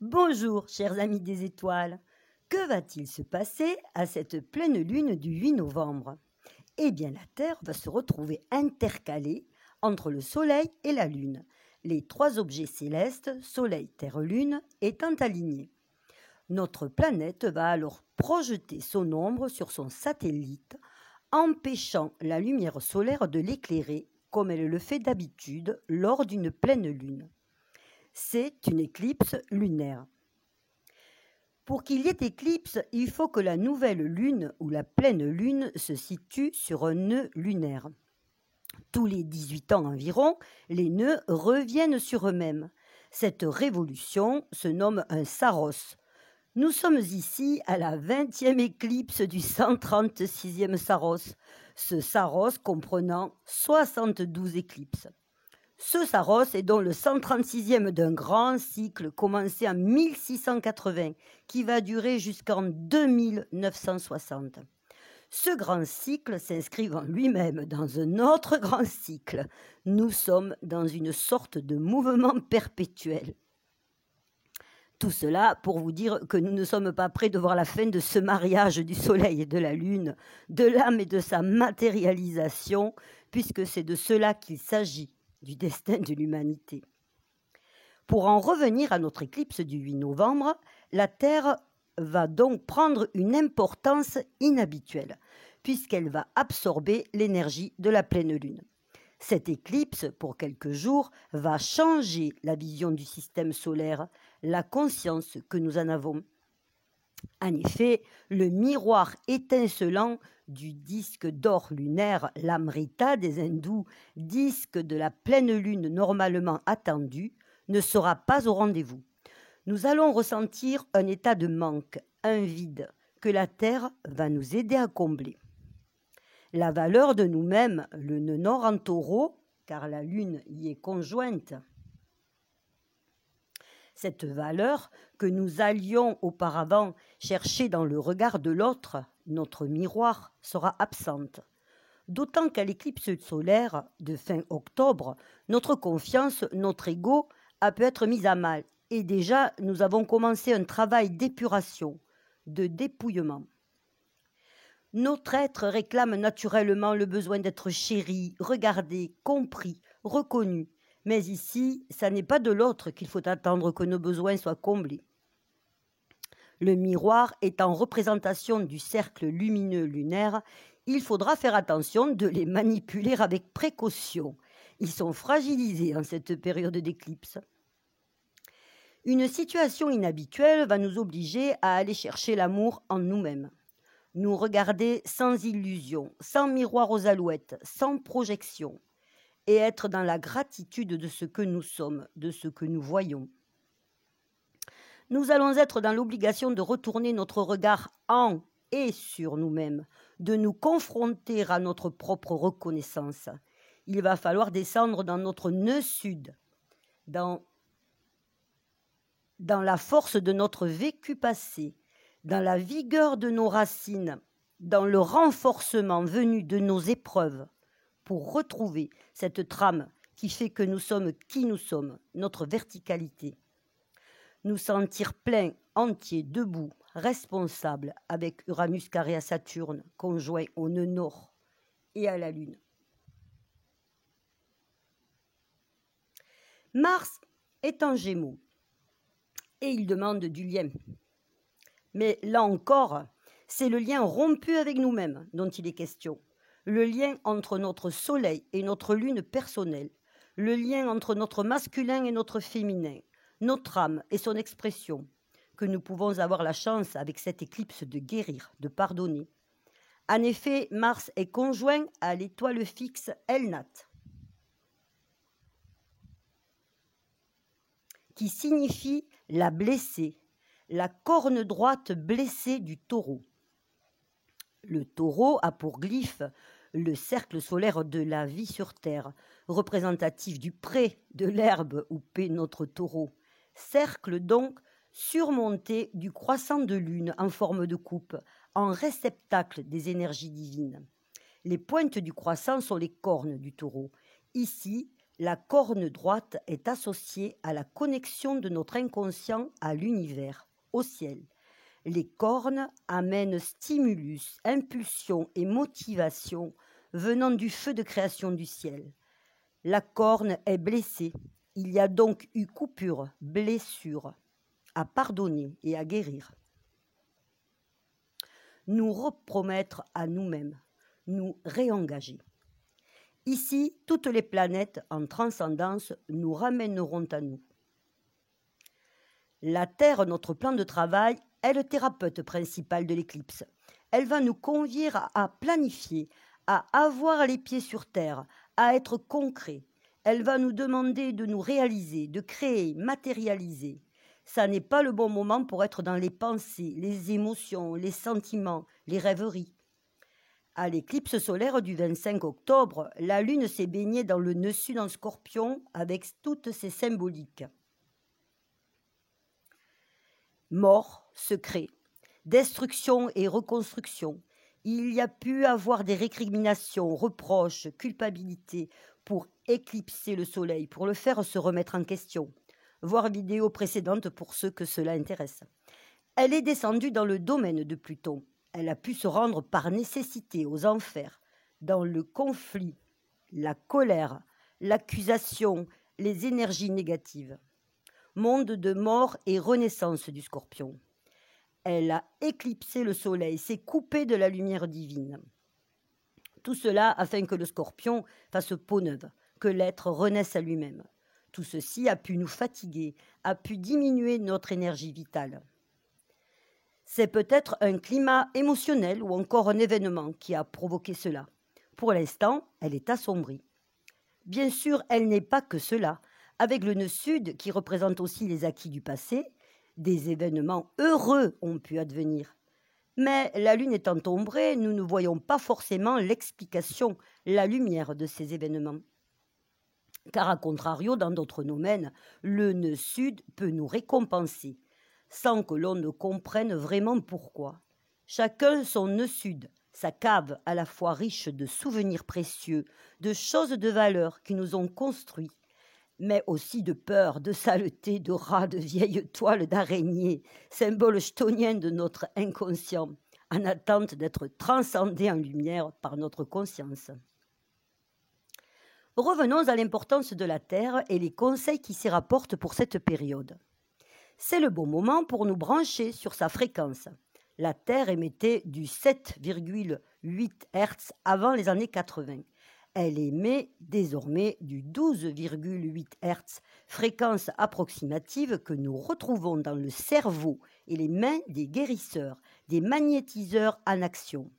Bonjour, chers amis des étoiles. Que va-t-il se passer à cette pleine lune du 8 novembre? Eh bien, la Terre va se retrouver intercalée entre le Soleil et la Lune, les trois objets célestes, Soleil, Terre, Lune, étant alignés. Notre planète va alors projeter son ombre sur son satellite, empêchant la lumière solaire de l'éclairer comme elle le fait d'habitude lors d'une pleine lune. C'est une éclipse lunaire. Pour qu'il y ait éclipse, il faut que la nouvelle lune ou la pleine lune se situe sur un nœud lunaire. Tous les 18 ans environ, les nœuds reviennent sur eux-mêmes. Cette révolution se nomme un saros. Nous sommes ici à la 20e éclipse du 136e saros, ce saros comprenant 72 éclipses. Ce saros est donc le 136e d'un grand cycle commencé en 1680 qui va durer jusqu'en 2960. Ce grand cycle s'inscrit en lui-même dans un autre grand cycle. Nous sommes dans une sorte de mouvement perpétuel. Tout cela pour vous dire que nous ne sommes pas prêts de voir la fin de ce mariage du Soleil et de la Lune, de l'âme et de sa matérialisation, puisque c'est de cela qu'il s'agit, du destin de l'humanité. Pour en revenir à notre éclipse du 8 novembre, la Terre va donc prendre une importance inhabituelle, puisqu'elle va absorber l'énergie de la pleine Lune. Cette éclipse, pour quelques jours, va changer la vision du système solaire, la conscience que nous en avons. En effet, le miroir étincelant du disque d'or lunaire, l'Amrita des hindous, disque de la pleine lune normalement attendu, ne sera pas au rendez-vous. Nous allons ressentir un état de manque, un vide, que la Terre va nous aider à combler. La valeur de nous-mêmes, le nœud nord en taureau, car la lune y est conjointe. Cette valeur que nous allions auparavant chercher dans le regard de l'autre, notre miroir, sera absente. D'autant qu'à l'éclipse solaire de fin octobre, notre confiance, notre ego a pu être mise à mal. Et déjà, nous avons commencé un travail d'épuration, de dépouillement. Notre être réclame naturellement le besoin d'être chéri, regardé, compris, reconnu. Mais ici, ça n'est pas de l'autre qu'il faut attendre que nos besoins soient comblés. Le miroir étant représentation du cercle lumineux lunaire, il faudra faire attention de les manipuler avec précaution. Ils sont fragilisés en cette période d'éclipse. Une situation inhabituelle va nous obliger à aller chercher l'amour en nous-mêmes. Nous regarder sans illusion, sans miroir aux alouettes, sans projection, et être dans la gratitude de ce que nous sommes, de ce que nous voyons. Nous allons être dans l'obligation de retourner notre regard en et sur nous-mêmes, de nous confronter à notre propre reconnaissance. Il va falloir descendre dans notre nœud sud, dans la force de notre vécu passé, dans la vigueur de nos racines, dans le renforcement venu de nos épreuves, pour retrouver cette trame qui fait que nous sommes qui nous sommes, notre verticalité. Nous sentir pleins, entiers, debout, responsables avec Uranus carré à Saturne, conjoint au nœud nord et à la Lune. Mars est en Gémeaux et il demande du lien. Mais là encore, c'est le lien rompu avec nous-mêmes dont il est question. Le lien entre notre soleil et notre lune personnelle, le lien entre notre masculin et notre féminin, notre âme et son expression, que nous pouvons avoir la chance avec cette éclipse de guérir, de pardonner. En effet, Mars est conjoint à l'étoile fixe Elnat, qui signifie la blessée, la corne droite blessée du taureau. Le taureau a pour glyphe le cercle solaire de la vie sur Terre, représentatif du pré, de l'herbe où paît notre taureau. Cercle donc surmonté du croissant de lune en forme de coupe, en réceptacle des énergies divines. Les pointes du croissant sont les cornes du taureau. Ici, La corne droite est associée à la connexion de notre inconscient à l'univers, au ciel. Les cornes amènent stimulus, impulsion et motivation venant du feu de création du ciel. La corne est blessée. Il y a donc eu coupure, blessure, à pardonner et à guérir. Nous repromettre à nous-mêmes, nous réengager. Ici, toutes les planètes en transcendance nous ramèneront à nous. La Terre, notre plan de travail, est le thérapeute principal de l'éclipse. Elle va nous convier à planifier, à avoir les pieds sur terre, à être concret. Elle va nous demander de nous réaliser, de créer, matérialiser. Ça n'est pas le bon moment pour être dans les pensées, les émotions, les sentiments, les rêveries. À l'éclipse solaire du 25 octobre, la Lune s'est baignée dans le nœud sud en Scorpion avec toutes ses symboliques. Mort, secret, destruction et reconstruction. Il y a pu avoir des récriminations, reproches, culpabilité pour éclipser le soleil, pour le faire se remettre en question. Voir vidéo précédente pour ceux que cela intéresse. Elle est descendue dans le domaine de Pluton. Elle a pu se rendre par nécessité aux enfers, dans le conflit, la colère, l'accusation, les énergies négatives. Monde de mort et renaissance du Scorpion. Elle a éclipsé le soleil, s'est coupée de la lumière divine. Tout cela afin que le Scorpion fasse peau neuve, que l'être renaisse à lui-même. Tout ceci a pu nous fatiguer, a pu diminuer notre énergie vitale. C'est peut-être un climat émotionnel ou encore un événement qui a provoqué cela. Pour l'instant, elle est assombrie. Bien sûr, elle n'est pas que cela. Avec le nœud sud, qui représente aussi les acquis du passé, des événements heureux ont pu advenir. Mais la Lune étant ombrée, nous ne voyons pas forcément l'explication, la lumière de ces événements. Car à contrario, dans d'autres domaines, le nœud sud peut nous récompenser, sans que l'on ne comprenne vraiment pourquoi. Chacun son nœud sud, sa cave à la fois riche de souvenirs précieux, de choses de valeur qui nous ont construits, mais aussi de peur, de saleté, de rats, de vieilles toiles d'araignées, symbole chtonien de notre inconscient, en attente d'être transcendé en lumière par notre conscience. Revenons à l'importance de la Terre et les conseils qui s'y rapportent pour cette période. C'est le bon moment pour nous brancher sur sa fréquence. La Terre émettait du 7,8 Hz avant les années 80. Elle émet désormais du 12,8 Hz, fréquence approximative que nous retrouvons dans le cerveau et les mains des guérisseurs, des magnétiseurs en action.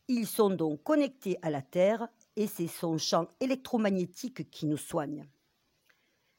Ils sont donc connectés à la Terre et c'est son champ électromagnétique qui nous soigne.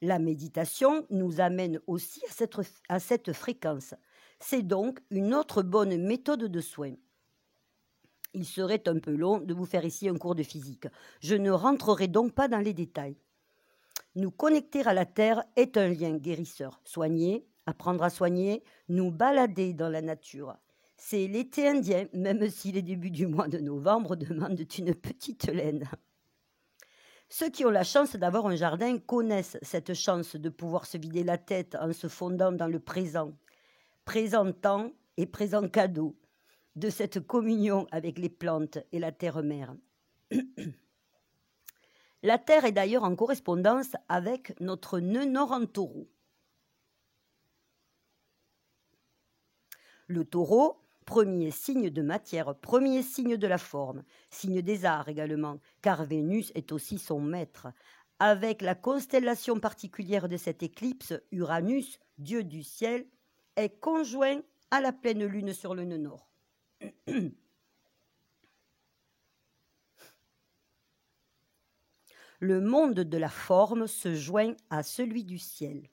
La méditation nous amène aussi à cette fréquence. C'est donc une autre bonne méthode de soin. Il serait un peu long de vous faire ici un cours de physique. Je ne rentrerai donc pas dans les détails. Nous connecter à la Terre est un lien guérisseur. Soigner, apprendre à soigner, nous balader dans la nature. C'est l'été indien, même si les débuts du mois de novembre demandent une petite laine. Ceux qui ont la chance d'avoir un jardin connaissent cette chance de pouvoir se vider la tête en se fondant dans le présent. Présent temps et présent cadeau de cette communion avec les plantes et la terre-mère. La Terre est d'ailleurs en correspondance avec notre nœud nord en Taureau. Le Taureau, premier signe de matière, premier signe de la forme, signe des arts également, car Vénus est aussi son maître. Avec la constellation particulière de cette éclipse, Uranus, dieu du ciel, est conjoint à la pleine lune sur le nœud nord. Le monde de la forme se joint à celui du ciel.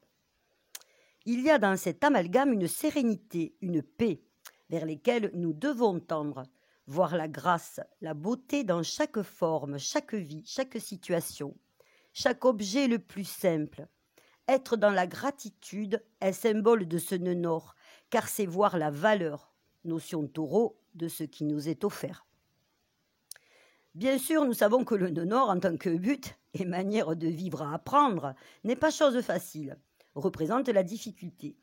Il y a dans cet amalgame une sérénité, une paix, vers lesquelles nous devons tendre, voir la grâce, la beauté dans chaque forme, chaque vie, chaque situation, chaque objet le plus simple. Être dans la gratitude est symbole de ce nœud nord, car c'est voir la valeur, notion taureau, de ce qui nous est offert. Bien sûr, nous savons que le nœud nord, en tant que but et manière de vivre à apprendre, n'est pas chose facile, représente la difficulté.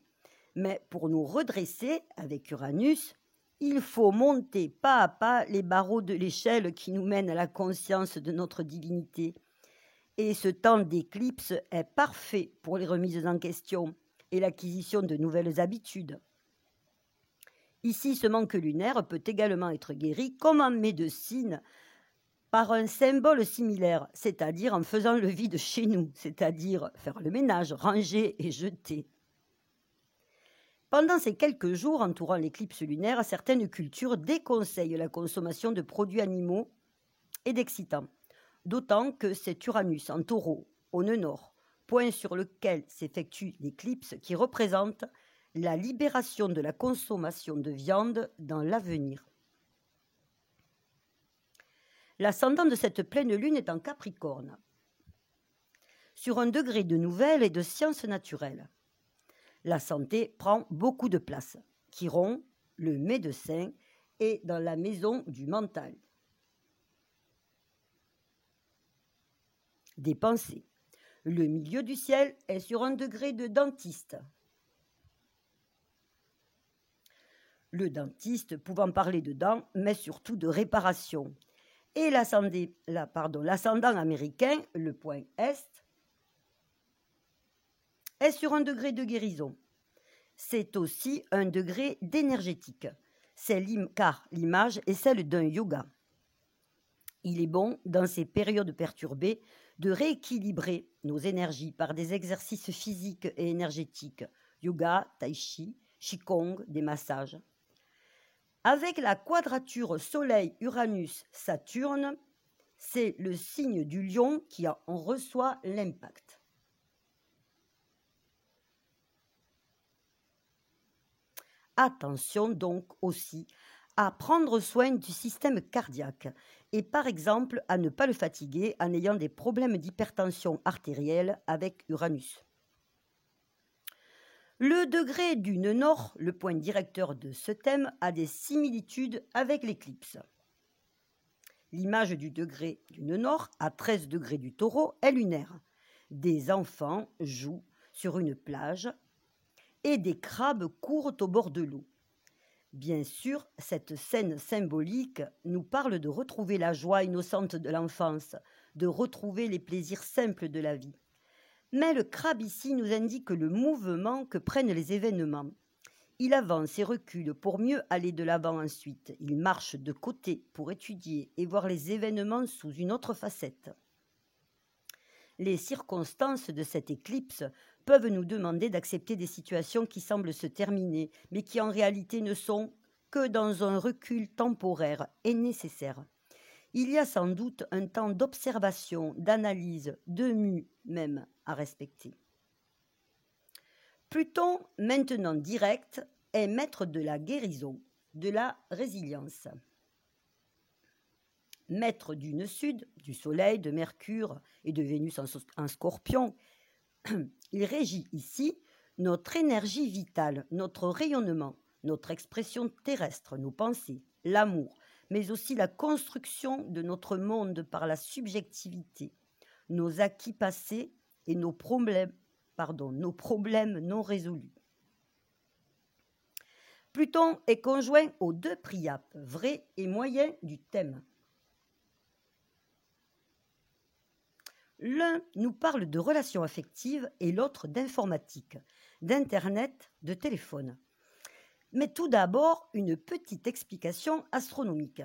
Mais pour nous redresser avec Uranus, il faut monter pas à pas les barreaux de l'échelle qui nous mènent à la conscience de notre divinité. Et ce temps d'éclipse est parfait pour les remises en question et l'acquisition de nouvelles habitudes. Ici, ce manque lunaire peut également être guéri, comme en médecine, par un symbole similaire, c'est-à-dire en faisant le vide chez nous, c'est-à-dire faire le ménage, ranger et jeter. Pendant ces quelques jours entourant l'éclipse lunaire, certaines cultures déconseillent la consommation de produits animaux et d'excitants, d'autant que c'est Uranus en taureau, au nœud nord, point sur lequel s'effectue l'éclipse qui représente la libération de la consommation de viande dans l'avenir. L'ascendant de cette pleine lune est en Capricorne, sur un degré de nouvelles et de sciences naturelles. La santé prend beaucoup de place. Chiron, le médecin, est dans la maison du mental. Des pensées. Le milieu du ciel est sur un degré de dentiste. Le dentiste pouvant parler de dents, mais surtout de réparation. Et l'ascendant américain, le point Est, est sur un degré de guérison. C'est aussi un degré d'énergétique, car l'image est celle d'un yoga. Il est bon, dans ces périodes perturbées, de rééquilibrer nos énergies par des exercices physiques et énergétiques, yoga, tai chi, qigong, des massages. Avec la quadrature Soleil-Uranus-Saturne, c'est le signe du lion qui en reçoit l'impact. Attention donc aussi à prendre soin du système cardiaque et par exemple à ne pas le fatiguer en ayant des problèmes d'hypertension artérielle avec Uranus. Le degré du nœud nord, le point directeur de ce thème, a des similitudes avec l'éclipse. L'image du degré du nœud nord, à 13 degrés du taureau, est lunaire. Des enfants jouent sur une plage et des crabes courent au bord de l'eau. Bien sûr, cette scène symbolique nous parle de retrouver la joie innocente de l'enfance, de retrouver les plaisirs simples de la vie. Mais le crabe ici nous indique le mouvement que prennent les événements. Il avance et recule pour mieux aller de l'avant ensuite. Il marche de côté pour étudier et voir les événements sous une autre facette. Les circonstances de cette éclipse peuvent nous demander d'accepter des situations qui semblent se terminer, mais qui en réalité ne sont que dans un recul temporaire et nécessaire. Il y a sans doute un temps d'observation, d'analyse, de mue même à respecter. Pluton, maintenant direct, est maître de la guérison, de la résilience. Maître du nœud sud, du Soleil, de Mercure et de Vénus en Scorpion, il régit ici notre énergie vitale, notre rayonnement, notre expression terrestre, nos pensées, l'amour, mais aussi la construction de notre monde par la subjectivité, nos acquis passés et nos problèmes non résolus. Pluton est conjoint aux deux Priapes, vrai et moyen du thème. L'un nous parle de relations affectives et l'autre d'informatique, d'internet, de téléphone. Mais tout d'abord, une petite explication astronomique.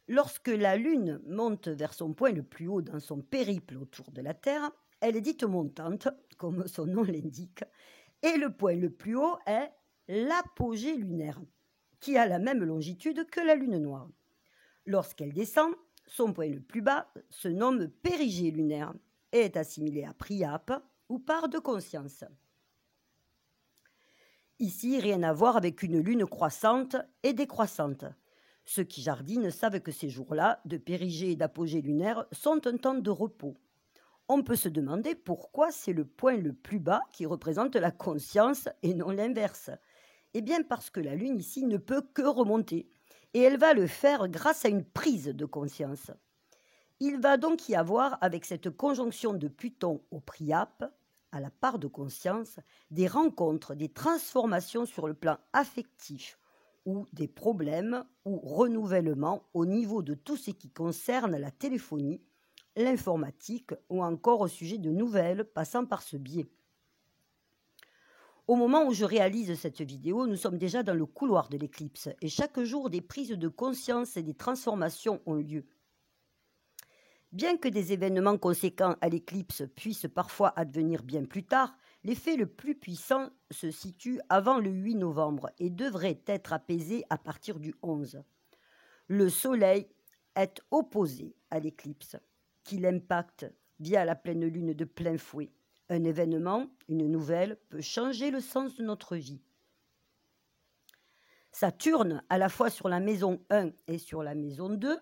Lorsque la Lune monte vers son point le plus haut dans son périple autour de la Terre, elle est dite montante, comme son nom l'indique, et le point le plus haut est l'apogée lunaire, qui a la même longitude que la Lune noire. Lorsqu'elle descend, son point le plus bas se nomme périgée lunaire et est assimilé à Priape ou part de conscience. Ici, rien à voir avec une lune croissante et décroissante. Ceux qui jardinent savent que ces jours-là, de périgée et d'apogée lunaire, sont un temps de repos. On peut se demander pourquoi c'est le point le plus bas qui représente la conscience et non l'inverse. Eh bien parce que la lune ici ne peut que remonter, et elle va le faire grâce à une prise de conscience. Il va donc y avoir, avec cette conjonction de Pluton au Priape, à la part de conscience, des rencontres, des transformations sur le plan affectif, ou des problèmes ou renouvellements au niveau de tout ce qui concerne la téléphonie, l'informatique ou encore au sujet de nouvelles passant par ce biais. Au moment où je réalise cette vidéo, nous sommes déjà dans le couloir de l'éclipse et chaque jour des prises de conscience et des transformations ont lieu. Bien que des événements conséquents à l'éclipse puissent parfois advenir bien plus tard, l'effet le plus puissant se situe avant le 8 novembre et devrait être apaisé à partir du 11. Le Soleil est opposé à l'éclipse, qui l'impacte via la pleine lune de plein fouet. Un événement, une nouvelle, peut changer le sens de notre vie. Saturne, à la fois sur la maison 1 et sur la maison 2,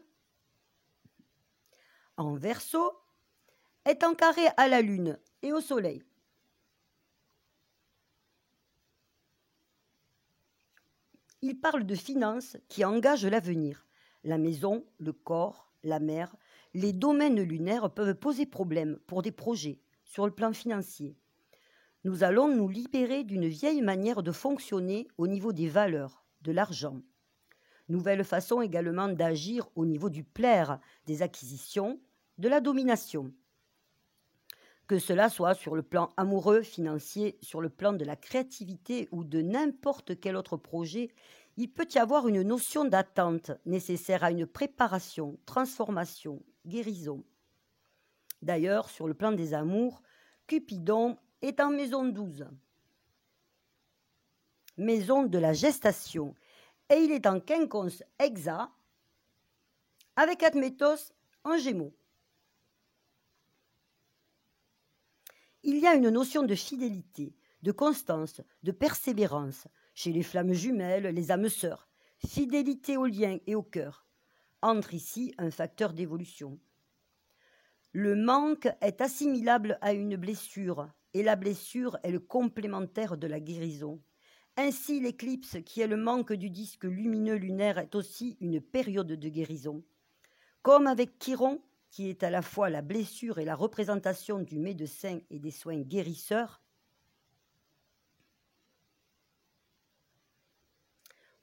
en Verseau, est en carré à la Lune et au Soleil. Il parle de finances qui engagent l'avenir. La maison, le corps, la mer, les domaines lunaires peuvent poser problème pour des projets sur le plan financier. Nous allons nous libérer d'une vieille manière de fonctionner au niveau des valeurs, de l'argent. Nouvelle façon également d'agir au niveau du plaire, des acquisitions, de la domination. Que cela soit sur le plan amoureux, financier, sur le plan de la créativité ou de n'importe quel autre projet, il peut y avoir une notion d'attente nécessaire à une préparation, transformation, guérison. D'ailleurs, sur le plan des amours, Cupidon est en maison 12, maison de la gestation, et il est en quinconce hexa avec Admétos en Gémeaux. Il y a une notion de fidélité, de constance, de persévérance chez les flammes jumelles, les âmes sœurs, fidélité au lien et au cœur. Entre ici un facteur d'évolution. Le manque est assimilable à une blessure, et la blessure est le complémentaire de la guérison. Ainsi, l'éclipse, qui est le manque du disque lumineux lunaire, est aussi une période de guérison. Comme avec Chiron, qui est à la fois la blessure et la représentation du médecin et des soins guérisseurs,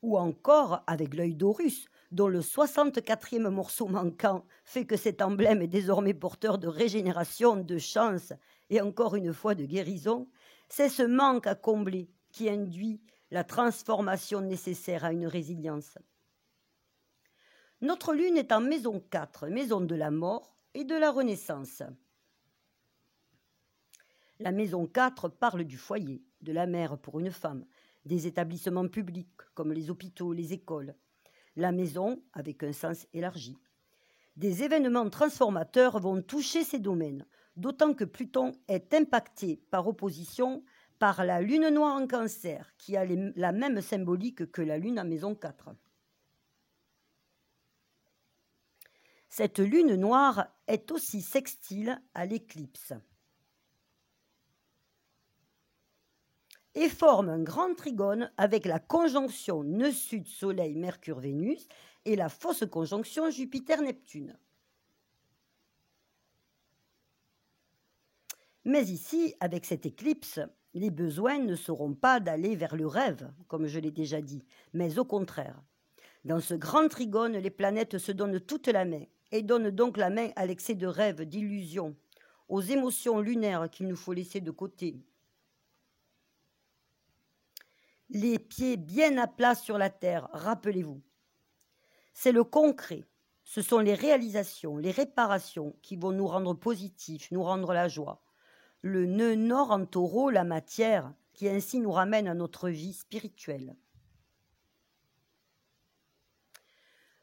ou encore avec l'œil d'Horus, dont le 64e morceau manquant fait que cet emblème est désormais porteur de régénération, de chance et encore une fois de guérison, c'est ce manque à combler qui induit la transformation nécessaire à une résilience. Notre lune est en maison 4, maison de la mort et de la renaissance. La maison 4 parle du foyer, de la mère pour une femme, des établissements publics comme les hôpitaux, les écoles. La maison avec un sens élargi. Des événements transformateurs vont toucher ces domaines, d'autant que Pluton est impacté par opposition par la lune noire en Cancer, qui a la même symbolique que la lune en maison 4. Cette lune noire est aussi sextile à l'éclipse et forme un grand trigone avec la conjonction nœud sud Soleil Mercure Vénus et la fausse conjonction Jupiter Neptune. Mais ici, avec cette éclipse, les besoins ne seront pas d'aller vers le rêve, comme je l'ai déjà dit, mais au contraire. Dans ce grand trigone, les planètes se donnent toute la main et donnent donc la main à l'excès de rêve, d'illusions, aux émotions lunaires qu'il nous faut laisser de côté. Les pieds bien à plat sur la terre, rappelez-vous. C'est le concret, ce sont les réalisations, les réparations qui vont nous rendre positifs, nous rendre la joie. Le nœud nord en taureau, la matière, qui ainsi nous ramène à notre vie spirituelle.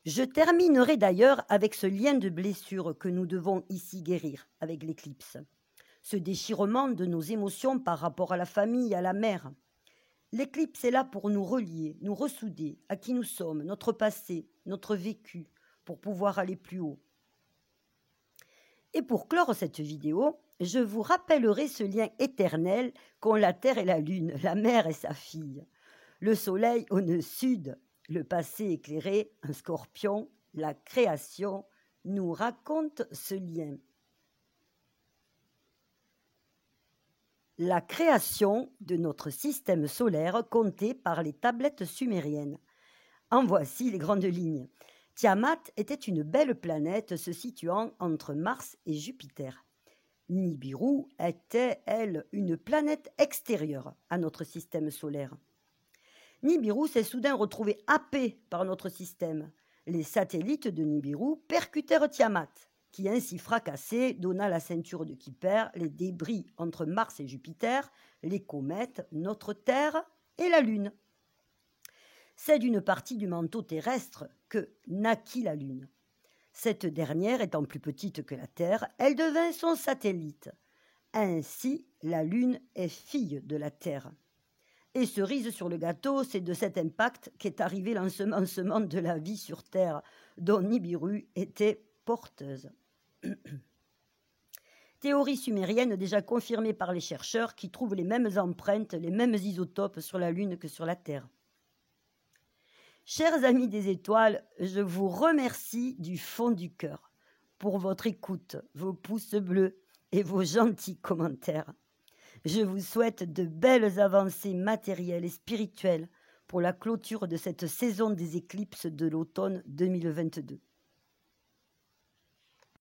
Je terminerai d'ailleurs avec ce lien de blessure que nous devons ici guérir avec l'éclipse. Ce déchirement de nos émotions par rapport à la famille, à la mère. L'éclipse est là pour nous relier, nous ressouder à qui nous sommes, notre passé, notre vécu, pour pouvoir aller plus haut. Et pour clore cette vidéo, je vous rappellerai ce lien éternel qu'ont la Terre et la Lune, la mère et sa fille. Le soleil au nœud sud, le passé éclairé, un scorpion, la création, nous raconte ce lien. La création de notre système solaire comptée par les tablettes sumériennes. En voici les grandes lignes. Tiamat était une belle planète se situant entre Mars et Jupiter. Nibiru était, elle, une planète extérieure à notre système solaire. Nibiru s'est soudain retrouvé happé par notre système. Les satellites de Nibiru percutèrent Tiamat, qui ainsi fracassé donna la ceinture de Kuiper, les débris entre Mars et Jupiter, les comètes, notre Terre et la Lune. C'est d'une partie du manteau terrestre que naquit la Lune. Cette dernière étant plus petite que la Terre, elle devint son satellite. Ainsi, la Lune est fille de la Terre. Et cerise sur le gâteau, c'est de cet impact qu'est arrivé l'ensemencement de la vie sur Terre, dont Nibiru était porteuse. Théorie sumérienne déjà confirmée par les chercheurs qui trouvent les mêmes empreintes, les mêmes isotopes sur la Lune que sur la Terre. Chers amis des étoiles, je vous remercie du fond du cœur pour votre écoute, vos pouces bleus et vos gentils commentaires. Je vous souhaite de belles avancées matérielles et spirituelles pour la clôture de cette saison des éclipses de l'automne 2022.